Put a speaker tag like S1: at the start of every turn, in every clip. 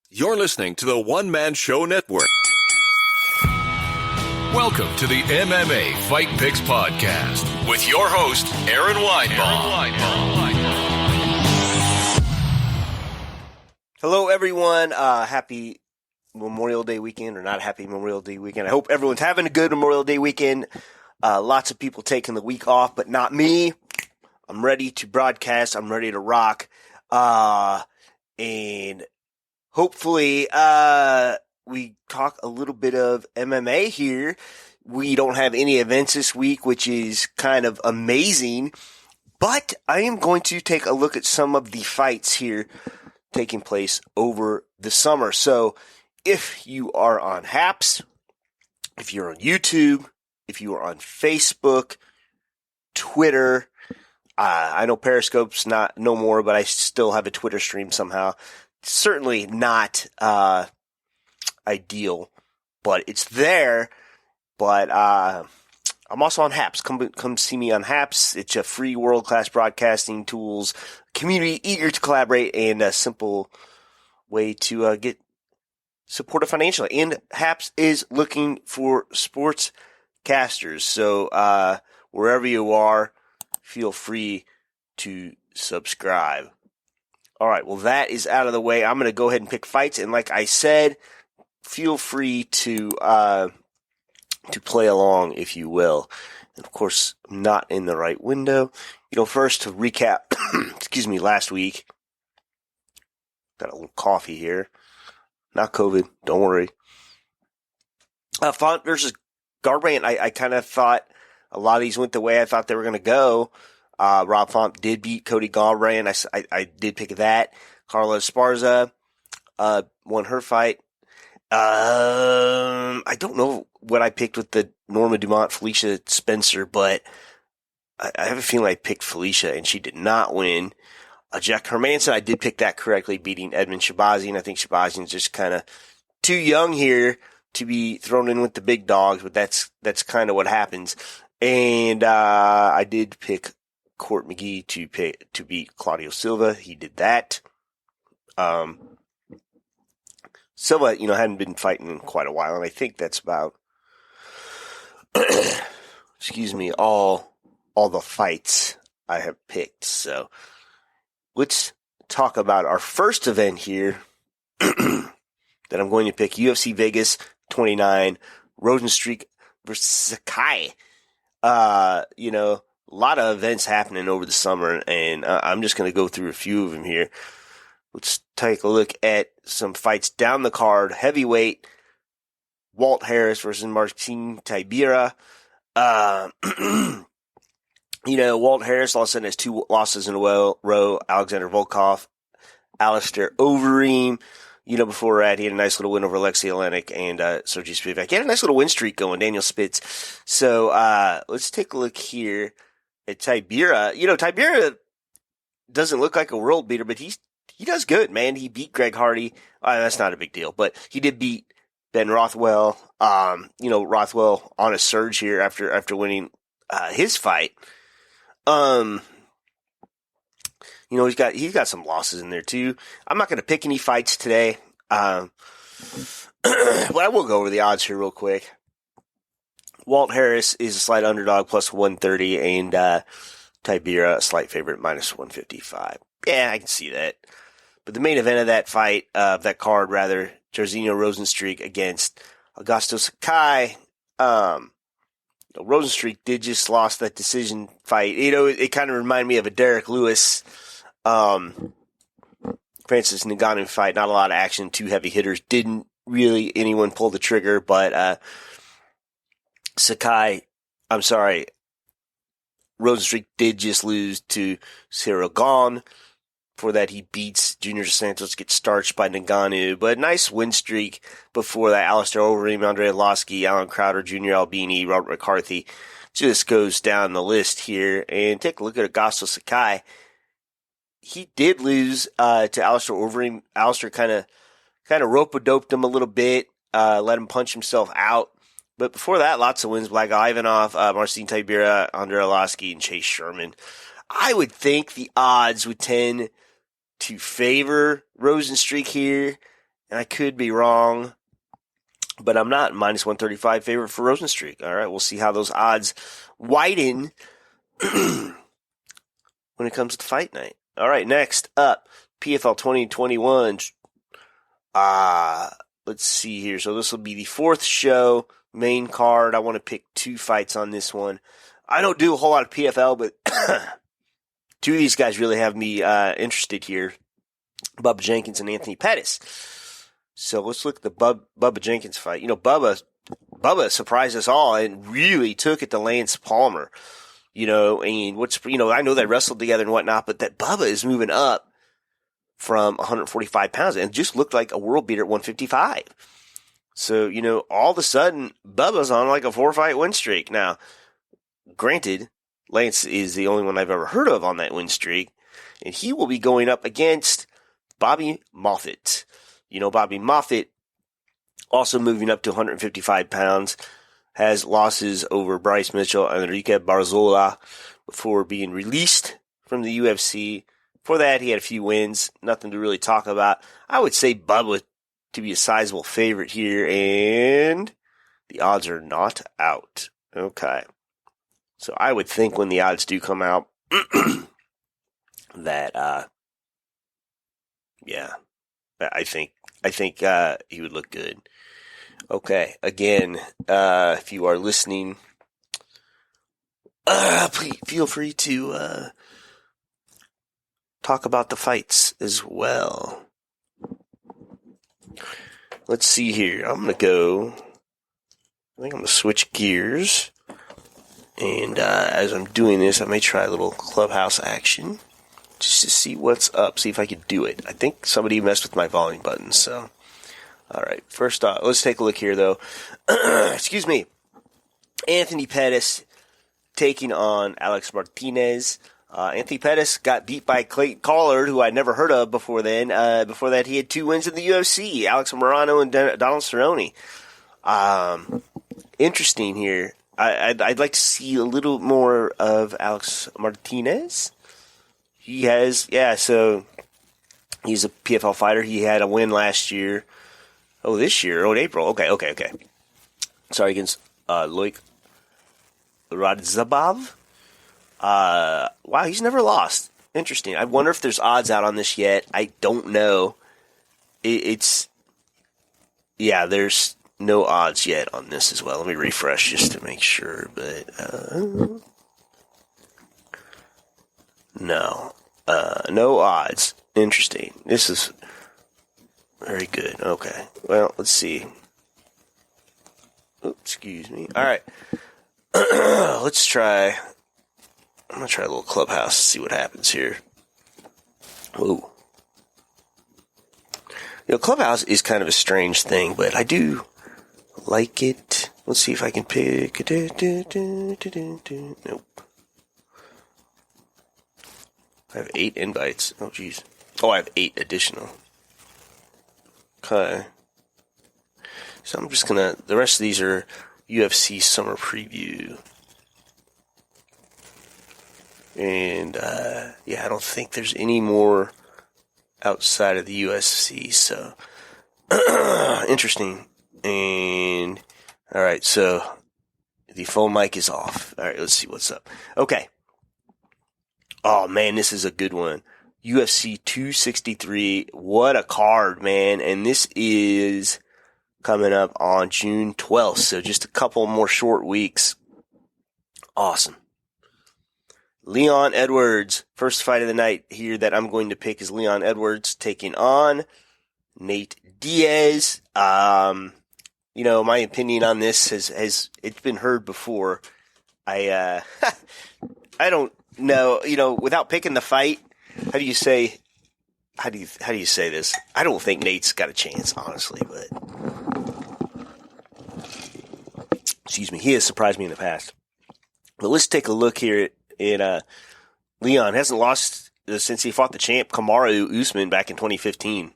S1: You're listening to the One Man Show Network. Welcome to the MMA Fight Picks Podcast with your host, Aaron Weinbaum.
S2: Hello, everyone. Happy Memorial Day weekend, or not happy Memorial Day weekend. I hope everyone's having a good Memorial Day weekend. Lots of people taking the week off, but not me. I'm ready to broadcast. I'm ready to rock. And hopefully, we talk a little bit of MMA here. We don't have any events this week, which is kind of amazing. But I am going to take a look at some of the fights here taking place over the summer. So if you are on Haps, if you're on YouTube, if you are on Facebook, Twitter, I know Periscope's no more, but I still have a Twitter stream somehow. Certainly not ideal, but it's there. But I'm also on Haps. Come see me on Haps. It's a free world-class broadcasting tools community, eager to collaborate, and a simple way to get supported financially. And Haps is looking for sportscasters. So wherever you are, feel free to subscribe. All right, well, that is out of the way. I'm going to go ahead and pick fights. And like I said, feel free to play along, if you will. And of course, I'm not in the right window. First to recap, excuse me, last week. Got a little coffee here. Not COVID, don't worry. Font versus Garbrandt, I kind of thought a lot of these went the way I thought they were going to go. Rob Font did beat Cody Garbrandt. I did pick that. Carla Esparza won her fight. I don't know what I picked with the Norma Dumont, Felicia Spencer, but I have a feeling I picked Felicia, and she did not win. Jack Hermanson, I did pick that correctly, beating Edmund Shabazian. I think Shabazian's just kind of too young here to be thrown in with the big dogs, but that's kind of what happens. And I did pick Court McGee to beat Claudio Silva. He did that. Silva, hadn't been fighting in quite a while, and I think that's about, excuse me, all the fights I have picked. So let's talk about our first event here that I'm going to pick. UFC Vegas 29, Rosenstreich versus Sakai. A lot of events happening over the summer, and I'm just going to go through a few of them here. Let's take a look at some fights down the card. Heavyweight, Walt Harris versus Martin Tibira. Walt Harris all of a sudden has two losses in a row. Alexander Volkov, Alistair Overeem. Before that, he had a nice little win over Alexei Olenek and Sergey Spivak. He had a nice little win streak going, Daniel Spitz. So let's take a look here at Tibira. Tibira doesn't look like a world beater, but he does good, man. He beat Greg Hardy. That's not a big deal, but he did beat Ben Rothwell. Rothwell on a surge here after winning his fight. He's got some losses in there too. I'm not going to pick any fights today. But I will go over the odds here real quick. Walt Harris is a slight underdog, plus 130, and Tibira a slight favorite, minus 155. Yeah, I can see that. But the main event of that fight, that card rather, Jairzinho Rosenstreich against Augusto Sakai. Rosenstreich did just lost that decision fight. It kind of reminded me of a Derek Lewis, Francis Ngannou fight. Not a lot of action, two heavy hitters. Didn't really anyone pull the trigger, but Rosenstreich did just lose to Cyril Gane. Before that, he beats Junior Dos Santos, gets starched by Ngannou, but nice win streak before that. Alistair Overeem, Andre Arlovski, Alan Crowder, Junior Albini, Robert McCarthy, just goes down the list here. And take a look at Augusto Sakai. He did lose to Alistair Overeem. Alistair kind of rope-a-doped him a little bit, let him punch himself out. But before that, lots of wins. Black Ivanov, Marcin Tibira, Andre Arlovski, and Chase Sherman. I would think the odds would tend to favor Rosenstreich here. and I could be wrong, but I'm not. Minus 135 favorite for Rosenstreich. All right, we'll see how those odds widen when it comes to fight night. All right, next up, PFL 2021. Let's see here. So this will be the fourth show, main card. I want to pick 2 fights on this one. I don't do a whole lot of PFL, but 2 of these guys really have me interested here. Bubba Jenkins and Anthony Pettis. So let's look at the Bubba Jenkins fight. You know, Bubba surprised us all and really took it to Lance Palmer. You know, and I know they wrestled together and whatnot, but that Bubba is moving up from 145 pounds and just looked like a world beater at 155. So, you know, all of a sudden, Bubba's on like a 4-fight win streak. Now, granted, Lance is the only one I've ever heard of on that win streak, and he will be going up against Bobby Moffett. You know, Bobby Moffett also moving up to 155 pounds, has losses over Bryce Mitchell and Enrique Barzola before being released from the UFC. Before that, he had a few wins, nothing to really talk about. I would say Bubba to be a sizable favorite here, and the odds are not out. Okay. So I would think when the odds do come out that, I think he would look good. Okay, again, if you are listening, please feel free to talk about the fights as well. Let's see here. I think I'm going to switch gears. And as I'm doing this, I may try a little clubhouse action just to see what's up, see if I can do it. I think somebody messed with my volume button, so... All right, first off, let's take a look here, though. Excuse me. Anthony Pettis taking on Alex Martinez. Anthony Pettis got beat by Clayton Collard, who I'd never heard of before then. Before that, he had 2 wins in the UFC, Alex Morano and Donald Cerrone. Interesting here. I'd like to see a little more of Alex Martinez. So he's a PFL fighter. He had a win last year. This year. In April. Okay. Sorry, against Loic Radzhabov. Wow, he's never lost. Interesting. I wonder if there's odds out on this yet. I don't know. There's no odds yet on this as well. Let me refresh just to make sure, but no odds. Interesting. This is very good. Okay. Well, let's see. Oops, excuse me. All right. Let's try. I'm going to try a little clubhouse to see what happens here. Ooh. You know, clubhouse is kind of a strange thing, but I do like it. Let's see if I can pick. Nope. I have 8 invites. Oh, jeez. Oh, I have 8 additional. Okay. So I'm just going to... The rest of these are UFC Summer Preview. And, I don't think there's any more outside of the UFC, so... Interesting. And... Alright, so... The phone mic is off. Alright, let's see what's up. Okay. Oh, man, this is a good one. UFC 263. What a card, man. And this is coming up on June 12th, so just a couple more short weeks. Awesome. Leon Edwards, first fight of the night here that I'm going to pick is Leon Edwards taking on Nate Diaz. My opinion on this has it's been heard before. I don't know, without picking the fight, how do you say this? I don't think Nate's got a chance, honestly, but excuse me, he has surprised me in the past. But let's take a look here at Leon. Hasn't lost since he fought the champ Kamaru Usman back in 2015.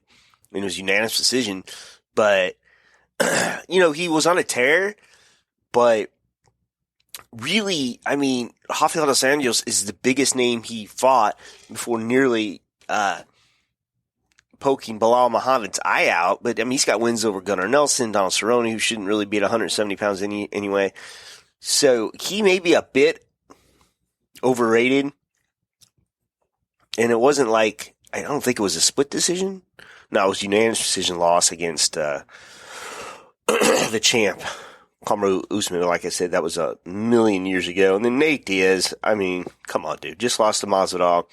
S2: It was a unanimous decision, but he was on a tear, but really, Rafael dos Anjos is the biggest name he fought before nearly poking Bilal Muhammad's eye out, but I mean, he's got wins over Gunnar Nelson, Donald Cerrone, who shouldn't really be at 170 pounds anyway. So he may be a bit overrated. And it wasn't like, I don't think it was a split decision. No, it was a unanimous decision loss against the champ, Kamaru Usman. Like I said, that was a million years ago. And then Nate Diaz, I mean, come on, dude. Just lost to Masvidal,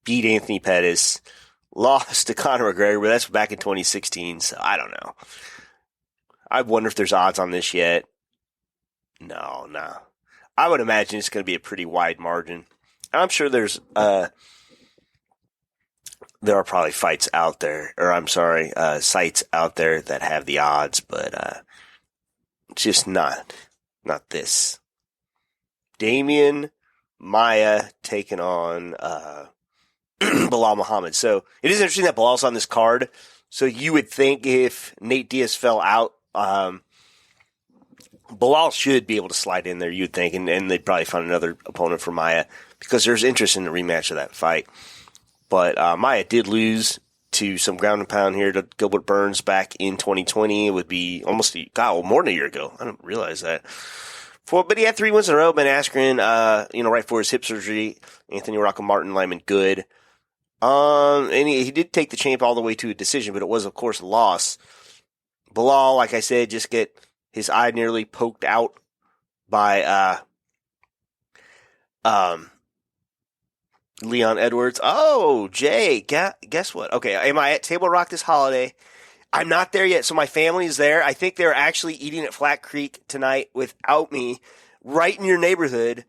S2: beat Anthony Pettis, lost to Conor McGregor, but that's back in 2016, so I don't know. I wonder if there's odds on this yet. No. I would imagine it's going to be a pretty wide margin. I'm sure there are probably fights out there, sites out there that have the odds, but just not this. Damian Maia taking on Bilal Muhammad. So it is interesting that Bilal's on this card. So you would think if Nate Diaz fell out, Bilal should be able to slide in there, you'd think, and they'd probably find another opponent for Maia because there's interest in the rematch of that fight. But Maia did lose to some ground and pound here to Gilbert Burns back in 2020. It would be almost more than a year ago. I didn't realize that. But he had 3 wins in a row. Ben Askren, right for his hip surgery. Anthony Rocco Martin, Lyman Good. And he did take the champ all the way to a decision, but it was, of course, a loss. Bilal, like I said, just get his eye nearly poked out by Leon Edwards. Oh, Jay, guess what? Okay, am I at Table Rock this holiday? I'm not there yet, so my family is there. I think they're actually eating at Flat Creek tonight without me, right in your neighborhood.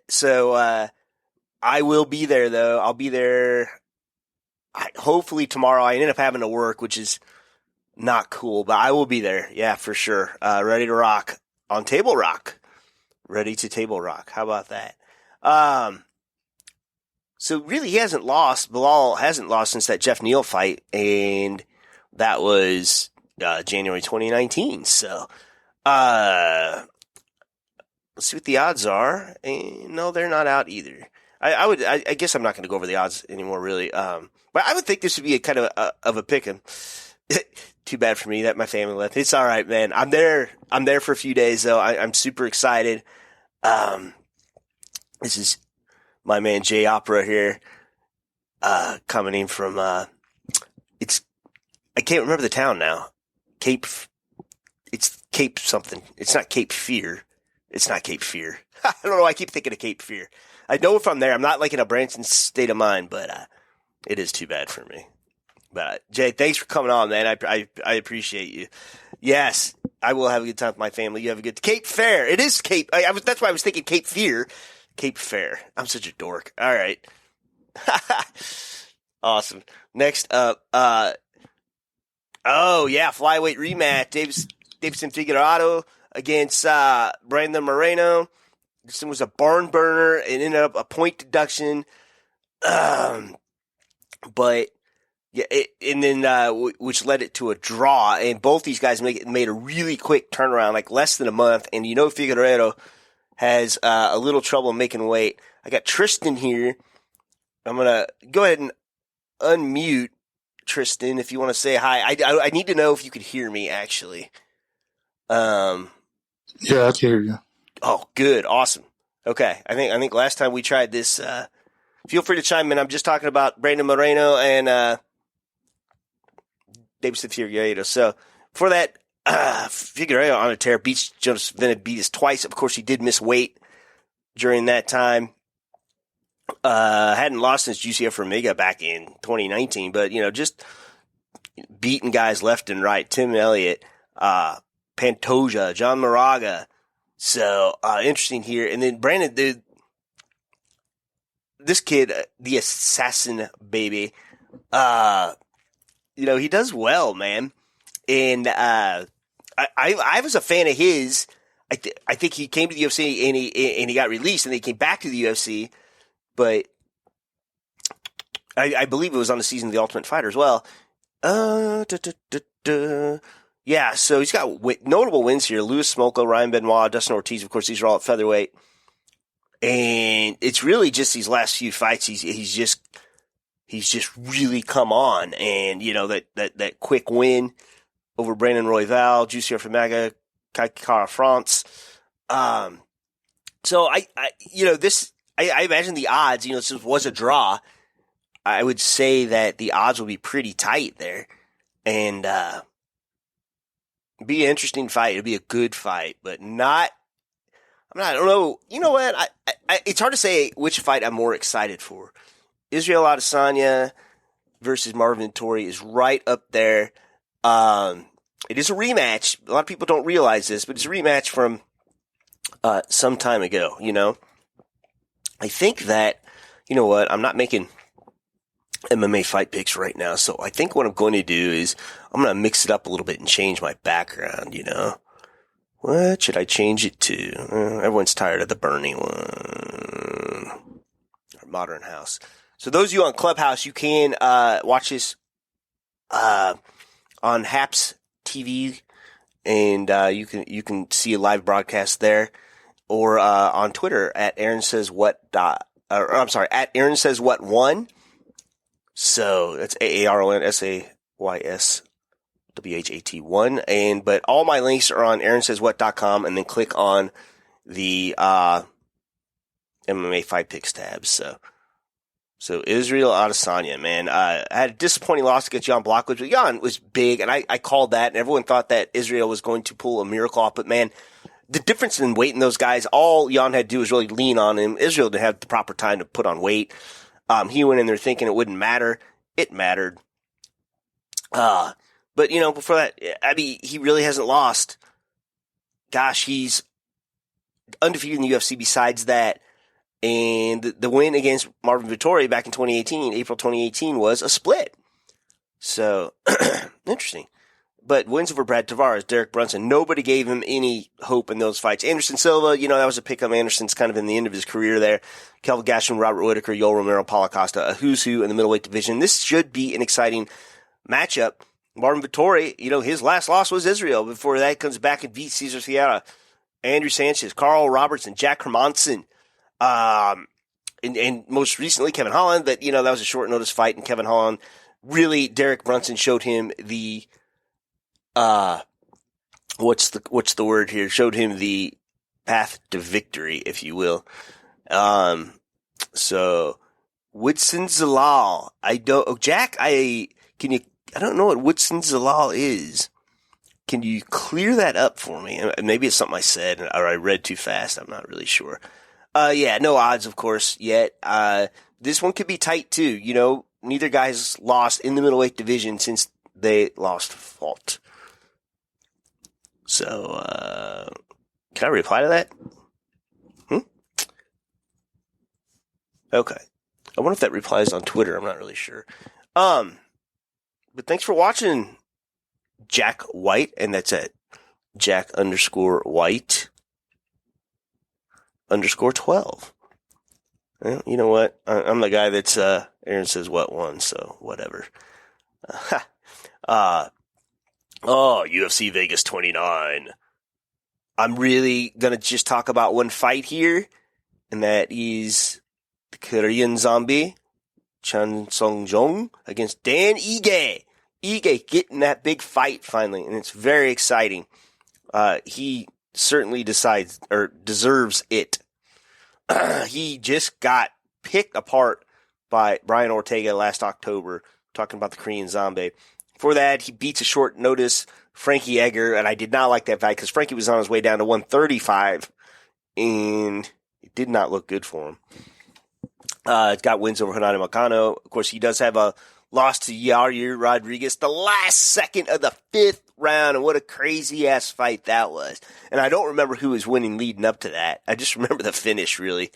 S2: So I will be there, though. I'll be there hopefully tomorrow. I ended up having to work, which is not cool, but I will be there. Yeah, for sure. Ready to rock on Table Rock. Ready to Table Rock. How about that? So really he hasn't lost. Bilal hasn't lost since that Jeff Neal fight, and that was January 2019. So let's see what the odds are. And no, they're not out either. I guess I'm not going to go over the odds anymore, really. But I would think this would be a kind of a pick'em. Too bad for me that my family left. It's all right, man. I'm there for a few days, though. I'm super excited. This is my man Jay Opera here, coming in from I can't remember the town now. It's Cape something. It's not Cape Fear. It's not Cape Fear. I don't know. I keep thinking of Cape Fear. I know if I'm there, I'm not like in a Branson state of mind, but it is too bad for me. But Jay, thanks for coming on, man. I appreciate you. Yes, I will have a good time with my family. You have a good Cape Fair. It is Cape. That's why I was thinking Cape Fear. Cape Fair. I'm such a dork. All right. Awesome. Next up, flyweight rematch. Davidson Figueiredo against Brandon Moreno. This was a barn burner. It ended up a point deduction. But yeah, which led it to a draw. And both these guys made a really quick turnaround, like less than a month. And Figueiredo has a little trouble making weight. I got Tristan here. I'm gonna go ahead and unmute Tristan if you want to say hi. I need to know if you could hear me actually.
S3: Yeah, I can hear you.
S2: Oh, good, awesome. Okay, I think last time we tried this. Feel free to chime in. I'm just talking about Brandon Moreno and Davidson Figueiredo. So for that, Figueiredo on a tear, beats Jonas Benavidez twice. Of course, he did miss weight during that time. Hadn't lost since UCF Omega back in 2019, but just beating guys left and right. Tim Elliott, Pantoja, John Moraga. So interesting here. And then Brandon, this kid, the assassin baby, he does well, man. And I was a fan of his. I think he came to the UFC and he got released and he came back to the UFC. But I believe it was on the season of The Ultimate Fighter as well. Yeah, so he's got notable wins here. Louis Smolka, Ryan Benoit, Dustin Ortiz, of course, these are all at featherweight. And it's really just these last few fights. He's just he's just really come on. And, that quick win over Brandon Royval, Jussier Famaga, Kaikara France. So I imagine the odds, since it was a draw, I would say that the odds will be pretty tight there. And, be an interesting fight. It'll be a good fight, but I don't know. You know what? It's hard to say which fight I'm more excited for. Israel Adesanya versus Marvin Vettori is right up there. It is a rematch. A lot of people don't realize this, but it's a rematch from some time ago, I think that, I'm not making MMA fight picks right now, so I think what I'm going to do is I'm going to mix it up a little bit and change my background, What should I change it to? Everyone's tired of the Bernie one. Our Modern House. So those of you on Clubhouse, you can watch this on Haps TV, and you can see a live broadcast there, or on Twitter at Aaron Says What. At Aaron Says What 1. So that's AARONSAYSWHAT 1. But all my links are on AaronSaysWhat.com, and then click on the MMA Fight Picks tab. So Israel Adesanya, man, I had a disappointing loss against Jan Blackwitz, but Jan was big, and I called that, and everyone thought that Israel was going to pull a miracle off. But man, the difference in weight in those guys, all Jan had to do was really lean on him. Israel didn't have the proper time to put on weight. He went in there thinking it wouldn't matter. It mattered. But before that, he really hasn't lost. Gosh, he's undefeated in the UFC besides that. And the win against Marvin Vettori back in April 2018, was a split. So, interesting. But wins over Brad Tavares, Derek Brunson, nobody gave him any hope in those fights. Anderson Silva, that was a pick-up. Anderson's kind of in the end of his career there. Kelvin Gastelum, Robert Whitaker, Yoel Romero, Paulo Costa, a who's who in the middleweight division. This should be an exciting matchup. Marvin Vettori, his last loss was Israel. Before that, he comes back and beats Cesar Sierra, Andrew Sanchez, Carl Robertson, Jack Hermanson, and most recently Kevin Holland. But, that was a short notice fight, and Kevin Holland, really, Derek Brunson showed him the what's the word here? Showed him the path to victory, if you will. So Woodson Zalal, I don't know what Woodson Zalal is. Can you clear that up for me? Maybe it's something I said or I read too fast. I'm not really sure. No odds, of course, yet. This one could be tight too. Neither guy's lost in the middleweight division since they lost Walt. So, can I reply to that? Okay. I wonder if that replies on Twitter. I'm not really sure. But thanks for watching, Jack White, and that's at Jack_White _12. Well, you know what? I'm the guy that's, Aaron Says What one, so whatever. UFC Vegas 29. I'm really gonna just talk about one fight here, and that is the Korean Zombie, Chan Sung Jung, against Dan Ige. Ige getting that big fight finally, and it's very exciting. He certainly deserves it. He just got picked apart by Brian Ortega last October, talking about the Korean Zombie. For that, he beats a short notice Frankie Edgar, and I did not like that fight because Frankie was on his way down to 135, and it did not look good for him. Got wins over Hernando Moicano. Of course, he does have a loss to Yair Rodriguez the last second of the 5th round, and what a crazy-ass fight that was. And I don't remember who was winning leading up to that. I just remember the finish, really.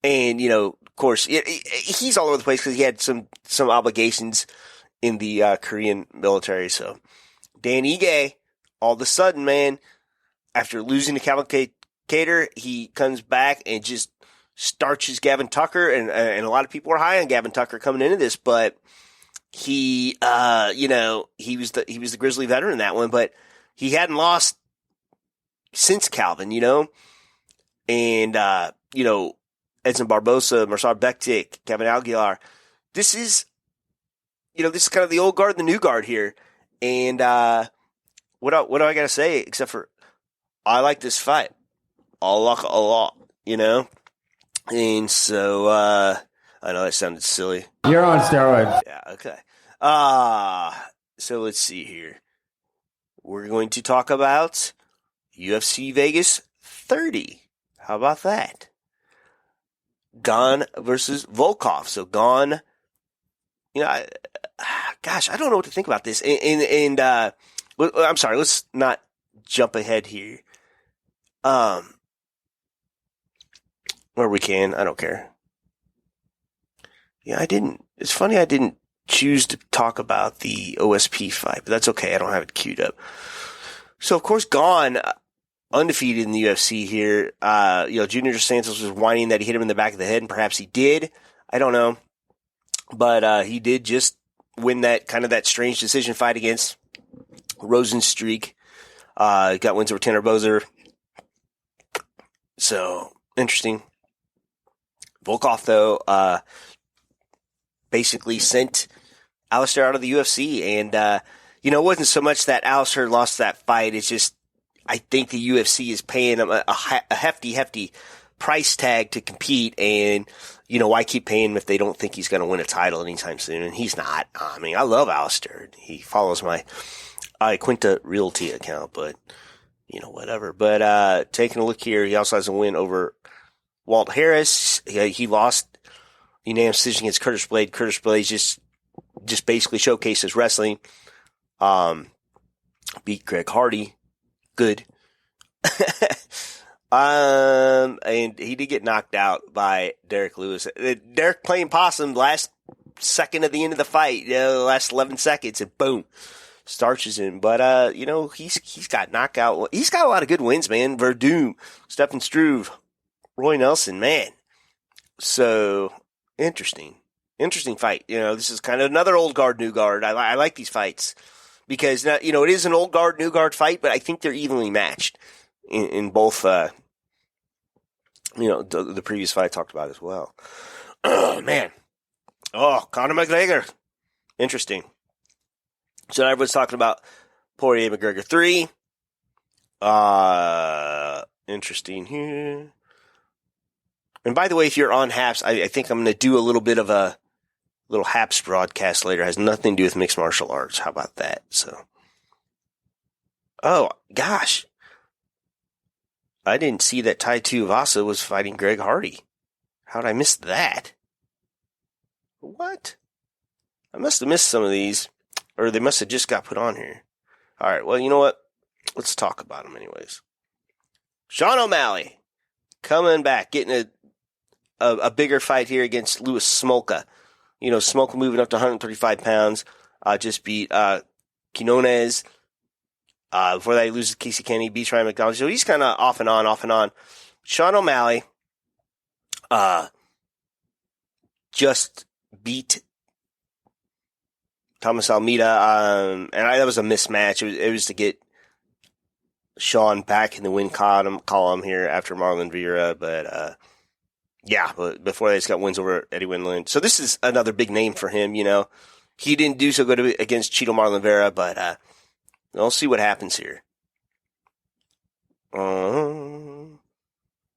S2: And, of course, he's all over the place because he had some obligations in the Korean military. So Dan Ige, all of a sudden, man, after losing to Calvin Kattar, he comes back and just starches Gavin Tucker, and a lot of people are high on Gavin Tucker coming into this, but he, he was the Grizzly veteran in that one, but he hadn't lost since Calvin, and Edson Barbosa, Marsar Bektik, Kevin Aguilar. This is this is kind of the old guard, the new guard here. And what do I got to say except for I like this fight. I like it a lot, And so I know that sounded silly.
S4: You're on steroids.
S2: Yeah, okay. So let's see here. We're going to talk about UFC Vegas 30. How about that? Gon versus Volkov. So Gon, I don't know what to think about this. And I'm sorry, let's not jump ahead here. Where we can, I don't care. Yeah, it's funny I didn't choose to talk about the OSP fight, but that's okay. I don't have it queued up. So, of course, Gon, undefeated in the UFC here. Junior Dos Santos was whining that he hit him in the back of the head, and perhaps he did. I don't know. But he did just win that strange decision fight against Rosenstreich. Got wins over Tanner Boser. So, interesting. Volkov, though, basically sent Alistair out of the UFC. And, it wasn't so much that Alistair lost that fight. It's just, I think the UFC is paying him a hefty price tag to compete. And, why keep paying him if they don't think he's going to win a title anytime soon? And he's not. I mean, I love Alistair. He follows my Quinta Realty account, but, whatever. But, taking a look here, he also has a win over Walt Harris. He lost unanimous decision against Curtis Blade. Curtis Blade just basically showcased his wrestling. Beat Greg Hardy. Good. And he did get knocked out by Derek Lewis. Derek playing possum last second of the end of the fight. The last 11 seconds, and boom, starches him. But he's got knockout. He's got a lot of good wins, man. Verdum, Stephen Struve, Roy Nelson, man. So interesting fight. This is kind of another old guard, new guard. I like these fights because it is an old guard, new guard fight, but I think they're evenly matched in both. The previous fight I talked about as well. Oh man, Conor McGregor, interesting. So now everyone's talking about Poirier McGregor 3. Interesting here. And by the way, if you're on Haps, I think I'm going to do a little bit of a little Haps broadcast later. It has nothing to do with mixed martial arts. How about that? So, oh gosh, I didn't see that Tai Tuivasa was fighting Greg Hardy. How'd I miss that? What? I must have missed some of these, or they must have just got put on here. All right. Well, you know what? Let's talk about them anyways. Sean O'Malley coming back, getting a bigger fight here against Louis Smolka. Smolka moving up to 135 pounds. Just beat Quinones. Before that, he loses Casey Kenny, beats Ryan McDonald. So he's kind of off and on. Sean O'Malley just beat Thomas Almeida. And that was a mismatch. It was to get Sean back in the win column here after Marlon Vera. But but before that, he's got wins over Eddie Windland. So this is another big name for him, He didn't do so good against Cheeto Marlon Vera, but we'll see what happens here.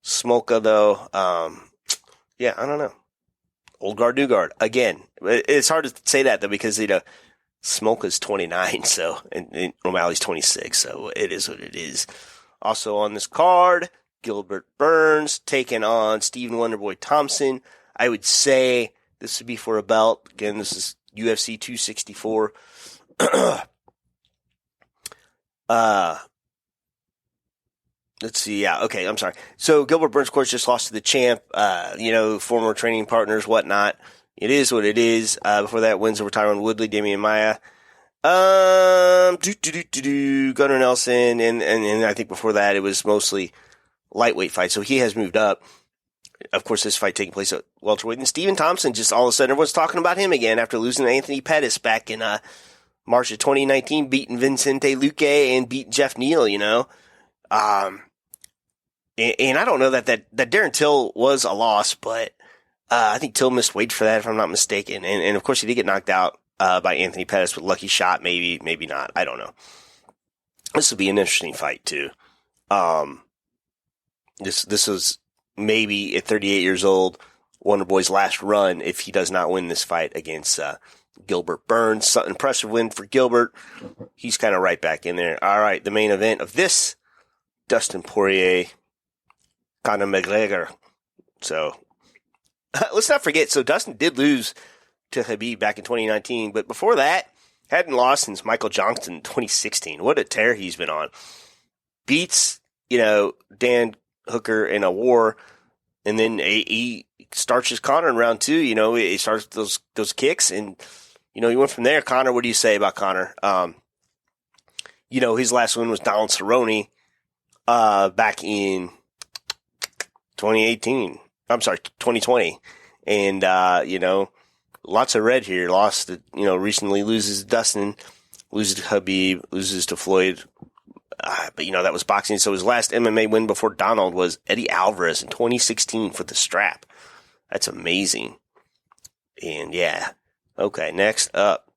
S2: Smolka, though, I don't know. Old guard, new guard. Again, it's hard to say that, though, because, Smolka's 29, so, and O'Malley's 26, so it is what it is. Also on this card, Gilbert Burns taking on Stephen Wonderboy Thompson. I would say this would be for a belt. Again, this is UFC 264. Let's see. Yeah. Okay. I'm sorry. So Gilbert Burns, of course, just lost to the champ, former training partners, whatnot. It is what it is. Before that, wins over Tyron Woodley, Damian Maia. Gunnar Nelson. And I think before that, it was mostly lightweight fight. So he has moved up. Of course, this fight taking place at welterweight. And Stephen Thompson, just all of a sudden, everyone's talking about him again after losing to Anthony Pettis back in, March of 2019, beating Vincente Luque and beating Jeff Neal, And I don't know that Darren Till was a loss, but I think Till missed weight for that, if I'm not mistaken. And of course, he did get knocked out by Anthony Pettis with lucky shot, maybe not. I don't know. This will be an interesting fight too. This was maybe at 38 years old, Wonderboy's last run if he does not win this fight against Gilbert Burns. Impressive win for Gilbert. He's kind of right back in there. All right, the main event of this, Dustin Poirier, Conor McGregor. So let's not forget, so Dustin did lose to Khabib back in 2019, but before that, hadn't lost since Michael Johnson in 2016. What a tear he's been on. Beats, Dan Hooker in a war, and then he starches Conor in round 2. He starts those kicks, and he went from there. Conor, what do you say about Conor? His last win was Donald Cerrone back in 2018. I'm sorry, 2020. And, lots of red here. Lost, recently loses to Dustin, loses to Khabib, loses to Floyd. But, that was boxing. So his last MMA win before Donald was Eddie Alvarez in 2016 for the strap. That's amazing. And, yeah. Okay, next up.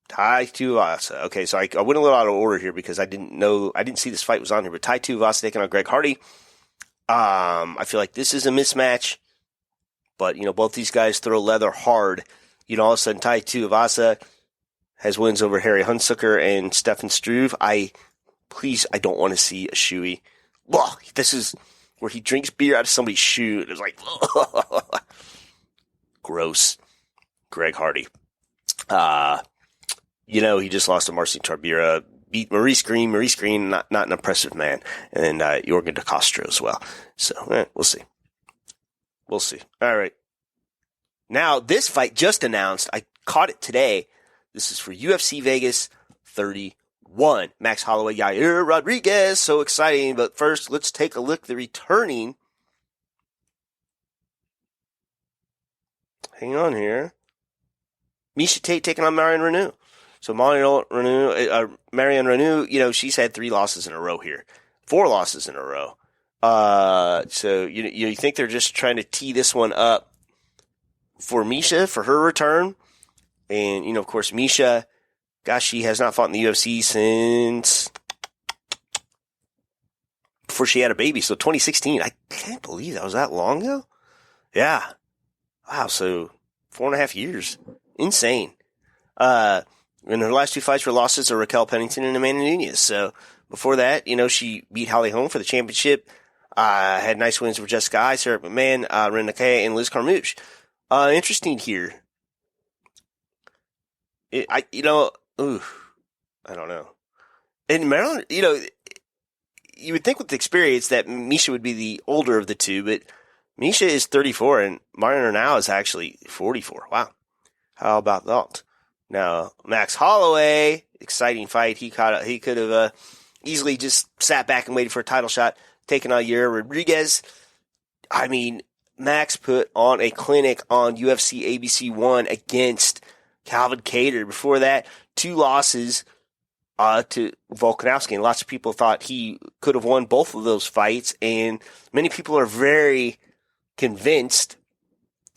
S2: Tai Tuivasa. Okay, so I went a little out of order here because I didn't see this fight was on here. But Tai Tuivasa taking on Greg Hardy. I feel like this is a mismatch. But, both these guys throw leather hard. All of a sudden, Tai Tuivasa has wins over Harry Hunsucker and Stefan Struve. I don't want to see a shoey. Well, this is where he drinks beer out of somebody's shoe. It was like, gross. Greg Hardy. He just lost to Marcin Tibira. Beat Maurice Green. Maurice Green, not an impressive man. And Jorgen De Castro as well. So, we'll see. We'll see. All right. Now, this fight just announced. I caught it today. This is for UFC Vegas 31. Max Holloway, Yair Rodriguez. So exciting. But first, let's take a look at the returning. Hang on here. Miesha Tate taking on Marion Reneau. So Marion Reneau, she's had 3 losses in a row here. 4 losses in a row. So you think they're just trying to tee this one up for Miesha for her return? And, of course, Miesha, gosh, she has not fought in the UFC since before she had a baby. So 2016. I can't believe that was that long ago. Yeah. Wow. So 4.5 years. Insane. And her last 2 fights were losses to Raquel Pennington and Amanda Nunez. So before that, she beat Holly Holm for the championship. Had nice wins for Jessica Eye, Sarah McMahon, Ren Nakaya, and Liz Carmouche. Interesting here. I don't know. In Maryland, you would think with the experience that Miesha would be the older of the two, but Miesha is 34 and Marion now is actually 44. Wow. How about that? Now, Max Holloway, exciting fight. He could have easily just sat back and waited for a title shot, taking on Yair Rodriguez. I mean, Max put on a clinic on UFC ABC 1 against Calvin Kattar. Before that, 2 losses to Volkanovski, and lots of people thought he could have won both of those fights, and many people are very convinced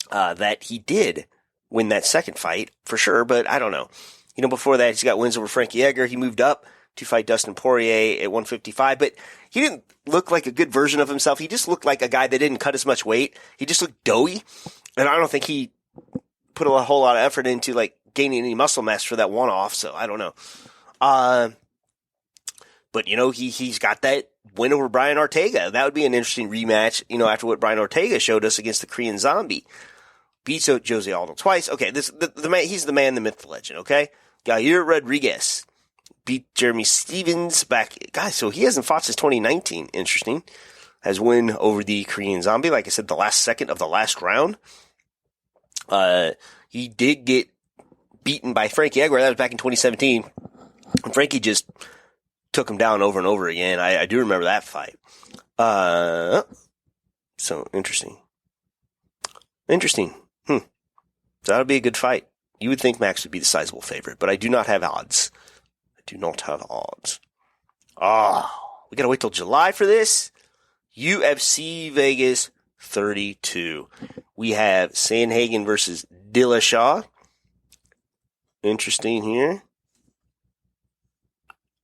S2: that he did win that second fight, for sure, but I don't know. Before that, he's got wins over Frankie Edgar. He moved up to fight Dustin Poirier at 155, but he didn't look like a good version of himself. He just looked like a guy that didn't cut as much weight. He just looked doughy, and I don't think he put a whole lot of effort into gaining any muscle mass for that one-off, so I don't know. But he's got that win over Brian Ortega. That would be an interesting rematch, after what Brian Ortega showed us against the Korean Zombie. Beats Jose Aldo twice. Okay, the man, he's the man, the myth, the legend, okay? Yair Rodriguez beat Jeremy Stevens back. Guys, so he hasn't fought since 2019. Interesting. Has win over the Korean Zombie. Like I said, the last second of the last round. He did get beaten by Frankie Edgar. That was back in 2017. And Frankie just took him down over and over again. I do remember that fight. So, interesting. So that'll be a good fight. You would think Max would be the sizable favorite, but I do not have odds. We gotta wait till July for this. UFC Vegas 32. We have Hagen versus Dillashaw. interesting here.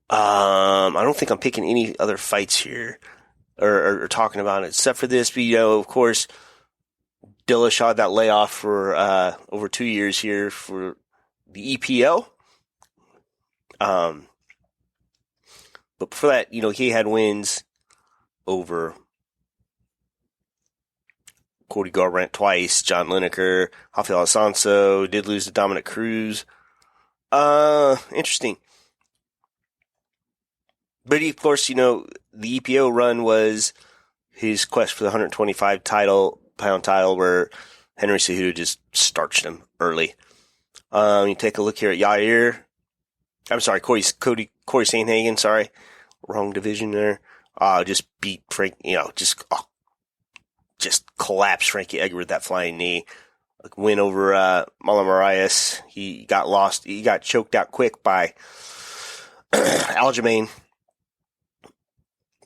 S2: I don't think I'm picking any other fights here or talking about it except for this. But, of course, Dillashaw had that layoff for over 2 years here for the EPO. But before that, he had wins over Cody Garbrandt twice, John Lineker, Rafael Alonso, did lose to Dominic Cruz. Interesting. But of course, the EPO run was his quest for the 125-pound title where Henry Cejudo just starched him early. You take a look here at Yair. I'm sorry, Corey Sandhagen, sorry. Wrong division there. Just beat Frank, just collapsed Frankie Edgar with that flying knee. Win over Marlon Moraes. He got choked out quick by Aljamain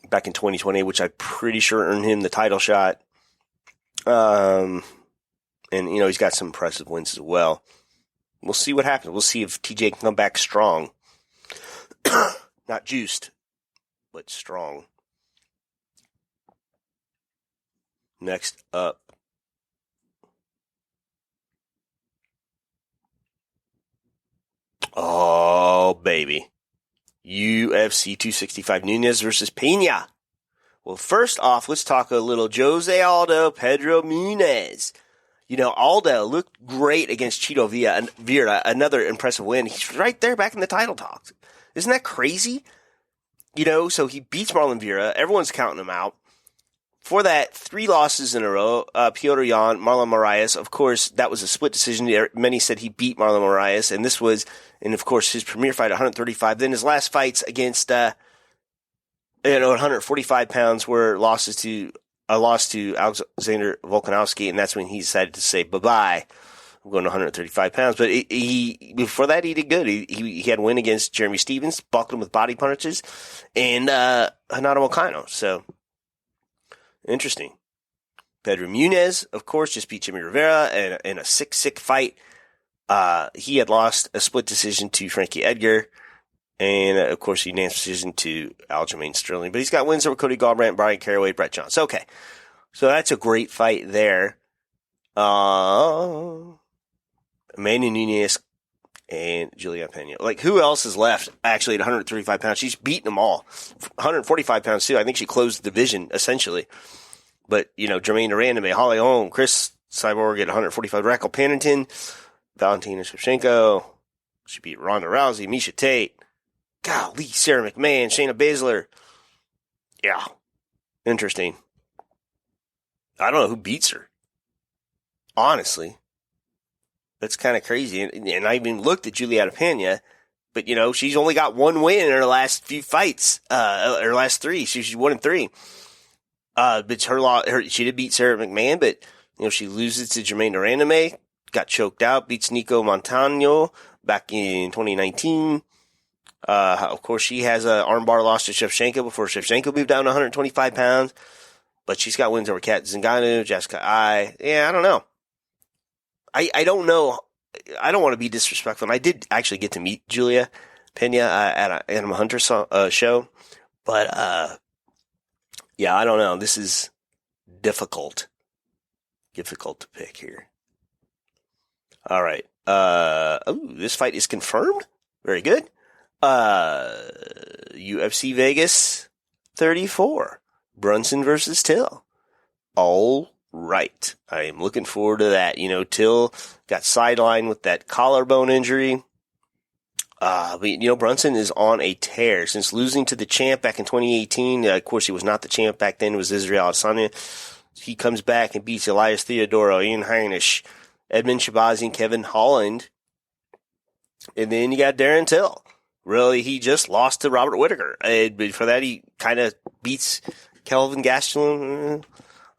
S2: back in 2020, which I'm pretty sure earned him the title shot. And he's got some impressive wins as well. We'll see what happens. We'll see if TJ can come back strong. Not juiced, but strong. Next up. Oh, baby. UFC 265 Nunez versus Pena. Well, first off, let's talk a little Jose Aldo, Pedro Munez. Aldo looked great against Chito Vera, another impressive win. He's right there back in the title talks. Isn't that crazy? So he beats Marlon Vera. Everyone's counting him out. For that, 3 losses in a row. Petr Yan, Marlon Moraes. Of course, that was a split decision. Many said he beat Marlon Moraes, and this was, of course, his premier fight at 135. Then his last fights against, 145 pounds were losses to a loss to Alexander Volkanovski, and that's when he decided to say bye-bye. I'm going to 135 pounds. But before that, he did good. He had a win against Jeremy Stevens, buckled him with body punches, and Renato Moicano. So, interesting. Pedro Munez, of course, just beat Jimmy Rivera in a sick fight. He had lost a split decision to Frankie Edgar. And, of course, he unanimous decision to Aljamain Sterling. But he's got wins over Cody Garbrandt, Brian Caraway, Brett Johnson. Okay. So that's a great fight there. Amanda Nunez and Juliana Pena. Who else is left, actually, at 135 pounds? She's beaten them all. 145 pounds, too. I think she closed the division, essentially. But, Jermaine Durandame, Holly Holm, Chris Cyborg at 145, Raquel Pennington, Valentina Shevchenko. She beat Ronda Rousey, Miesha Tate. Golly, Sarah McMahon, Shayna Baszler. Yeah. Interesting. I don't know who beats her. Honestly. That's kind of crazy. And I even looked at Juliana Pena, but, she's only got 1 win in her last few fights, her last 3. She's 1-3. But she did beat Sarah McMahon, but, she loses to Jermaine Durandame, got choked out, beats Nico Montano back in 2019. Of course, she has an armbar loss to Shevchenko before Shevchenko moved down to 125 pounds. But she's got wins over Kat Zingano, Jessica Ai. Yeah, I don't know. I don't know. I don't want to be disrespectful. And I did actually get to meet Julia Pena at an Animal Hunter show. But, yeah, I don't know. This is difficult. Difficult to pick here. All right. This fight is confirmed. Very good. UFC Vegas 34. Brunson versus Till. All right. I am looking forward to that. Till got sidelined with that collarbone injury. But Brunson is on a tear since losing to the champ back in 2018. Of course, he was not the champ back then. It was Israel Adesanya. He comes back and beats Elias Theodorou, Ian Heinisch, Edmund Shabazi, and Kevin Holland. And then you got Darren Till. Really, he just lost to Robert Whittaker. Before that, he kind of beats Kelvin Gastelum.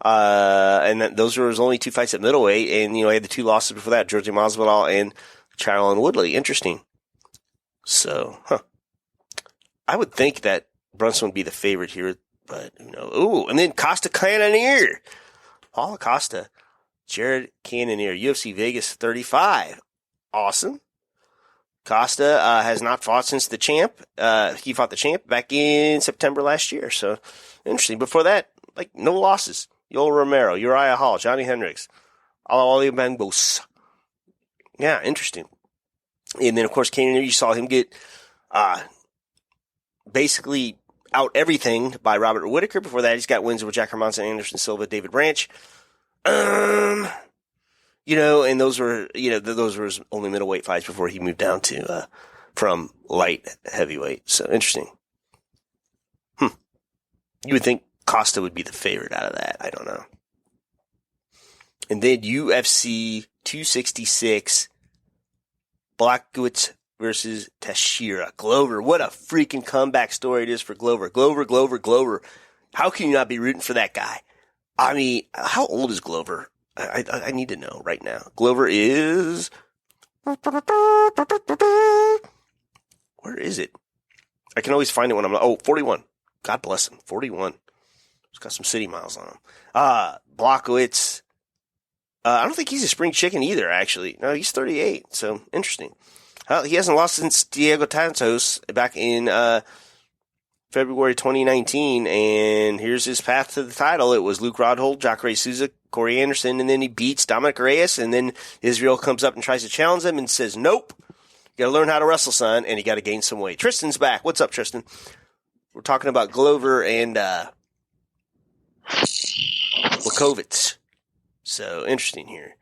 S2: And those were his only 2 fights at middleweight. And, he had the 2 losses before that, Georgie Masvidal and Charlon Woodley. Interesting. So, I would think that Brunson would be the favorite here, but who knows? Ooh, and then Costa Cannonier. Paul Costa, Jared Cannonier, UFC Vegas 35. Awesome. Costa has not fought since the champ. He fought the champ back in September last year. So interesting. Before that, like no losses. Yoel Romero, Uriah Hall, Johnny Hendricks, Ali Mangos. Yeah, interesting. And then of course, Kane, you saw him get basically out everything by Robert Whittaker. Before that, he's got wins over Jack Hermanson, Anderson Silva, David Branch. And those were his only middleweight fights before he moved down to from light heavyweight. So interesting. You would think Costa would be the favorite out of that. I don't know. And then UFC 266, Blackwitz versus Tashira Glover. What a freaking comeback story it is for Glover. Glover. How can you not be rooting for that guy? I mean, how old is Glover? I need to know right now. Glover is... Where is it? I can always find it when I'm... 41. God bless him. 41. He's got some city miles on him. Blackwitz. I don't think he's a spring chicken either, actually. No, he's 38. So, interesting. He hasn't lost since Diego Santos back in February 2019, and here's his path to the title. It was Luke Rockhold, Jacare Souza, Corey Anderson, and then he beats Dominic Reyes, and then Israel comes up and tries to challenge him and says, nope, you got to learn how to wrestle, son, and you got to gain some weight. Tristan's back. What's up, Tristan? We're talking about Glover and Blachowicz. So, interesting here.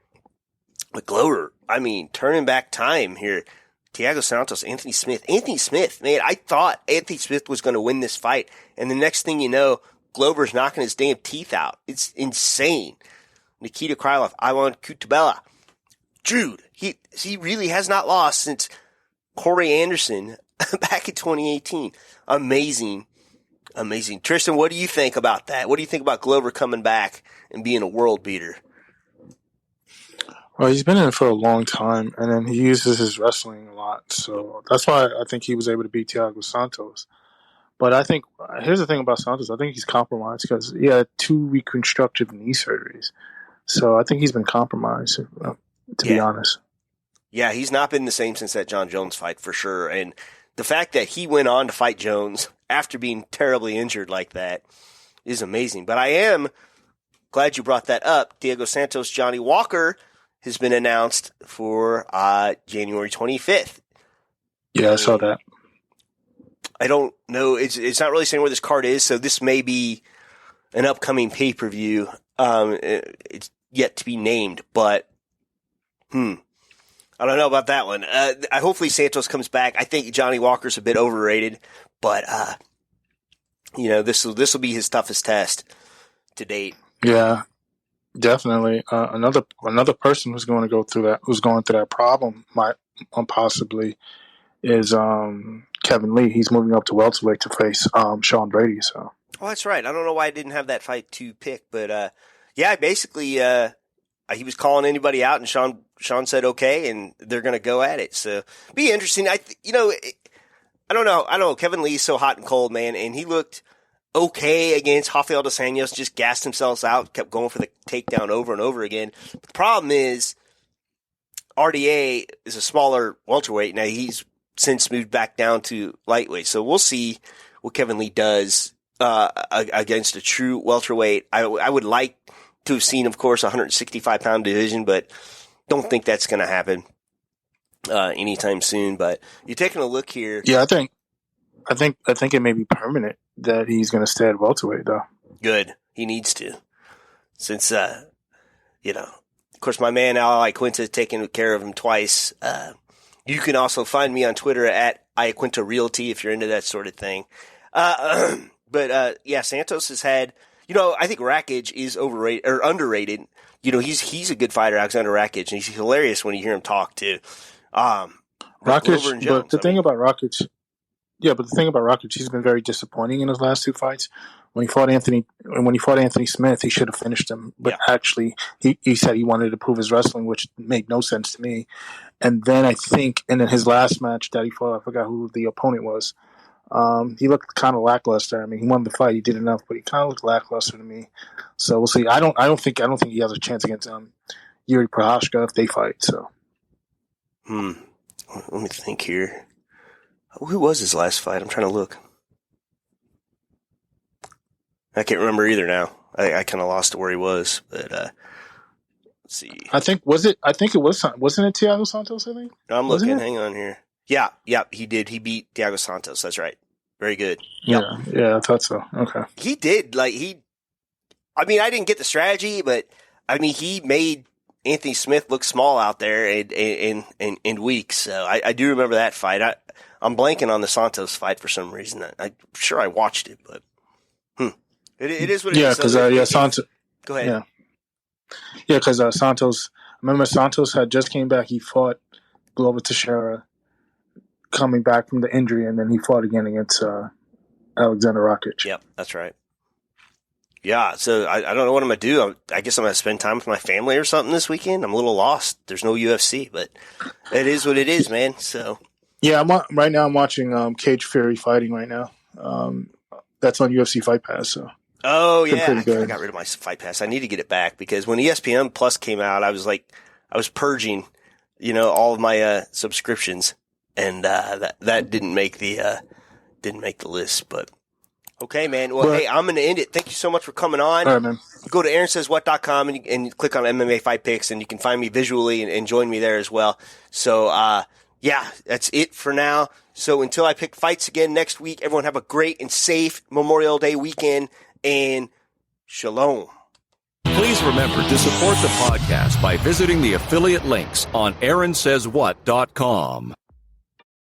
S2: But Glover, I mean, turning back time here. Thiago Santos, Anthony Smith. Anthony Smith, man, I thought Anthony Smith was going to win this fight. And the next thing you know, Glover's knocking his damn teeth out. It's insane. Nikita Krylov, Ivan Kutabella. Dude, he really has not lost since Corey Anderson back in 2018. Amazing. Tristan, what do you think about that? What do you think about Glover coming back and being a world beater?
S3: Well, he's been in it for a long time, and then he uses his wrestling a lot. So that's why I think he was able to beat Thiago Santos. But I think, here's the thing about Santos. I think he's compromised because he had 2 reconstructive knee surgeries. So I think he's been compromised, to be honest.
S2: Yeah, he's not been the same since that John Jones fight, for sure. And the fact that he went on to fight Jones after being terribly injured like that is amazing. But I am glad you brought that up. Diego Santos, Johnny Walker has been announced for January 25th.
S3: Yeah, I saw that.
S2: I don't know. It's not really saying where this card is, so this may be an upcoming pay-per-view. It's yet to be named, but I don't know about that one. Hopefully Santos comes back. I think Johnny Walker's a bit overrated, but this will be his toughest test to date.
S3: Yeah. Definitely. Another person who's going through that problem possibly is Kevin Lee. He's moving up to welterweight to face Sean Brady. So.
S2: Oh, that's right. I don't know why I didn't have that fight to pick, but basically he was calling anybody out, and Sean said okay, and they're going to go at it. So be interesting. I don't know. Kevin Lee's so hot and cold, man, and he looked okay against Rafael dos Anjos, just gassed themselves out, kept going for the takedown over and over again. But the problem is RDA is a smaller welterweight. Now he's since moved back down to lightweight. So we'll see what Kevin Lee does against a true welterweight. I would like to have seen, of course, a 165-pound division, but don't think that's going to happen anytime soon. But you're taking a look here.
S3: Yeah, I think it may be permanent that he's going to stay at welterweight, though.
S2: Good. He needs to. Since, of course, my man Al Iaquinta has taken care of him twice. You can also find me on Twitter at Iaquinta Realty if you're into that sort of thing. But Santos has had, I think Rakic is overrated or underrated. He's a good fighter, Alexander Rakic, and he's hilarious when you hear him talk too.
S3: Rakic, but the thing about Rakic, he's been very disappointing in his last 2 fights. When he fought Anthony Smith, he should have finished him. But actually, he said he wanted to prove his wrestling, which made no sense to me. And then I think, in his last match that he fought, I forgot who the opponent was. He looked kind of lackluster. I mean, he won the fight, he did enough, but he kind of looked lackluster to me. So we'll see. I don't think he has a chance against Yuri Prochazka if they fight. So.
S2: Let me think here. Who was his last fight? I'm trying to look. I can't remember either now. I kind of lost where he was, but let's see.
S3: I think it was. Wasn't it Thiago Santos? I think.
S2: I'm looking. Hang on here. Yeah, he did. He beat Thiago Santos. That's right. Very good.
S3: Yep. Yeah, I thought so. Okay.
S2: He did. I didn't get the strategy, but he made Anthony Smith look small out there and weak. So I do remember that fight. I'm blanking on the Santos fight for some reason. I'm sure I watched it, but it is what it is.
S3: Yeah, because Santos.
S2: Go ahead.
S3: Yeah, because Santos. Remember, Santos had just came back. He fought Glover Tashira, coming back from the injury, and then he fought again against Alexander Rakic.
S2: Yep, that's right. Yeah, so I don't know what I'm going to do. I guess I'm going to spend time with my family or something this weekend. I'm a little lost. There's no UFC, but it is what it is, man. So
S3: yeah, right now I'm watching Cage Fury fighting right now. That's on UFC Fight Pass. So
S2: oh yeah, I got rid of my Fight Pass. I need to get it back because when ESPN Plus came out, I was purging, all of my subscriptions, and that didn't make the list, but. Okay, man. Well, hey, I'm going to end it. Thank you so much for coming on.
S3: All right, man.
S2: Go to AaronSaysWhat.com and click on MMA Fight Picks, and you can find me visually and join me there as well. So, yeah, that's it for now. So until I pick fights again next week, everyone have a great and safe Memorial Day weekend, and shalom.
S1: Please remember to support the podcast by visiting the affiliate links on AaronSaysWhat.com.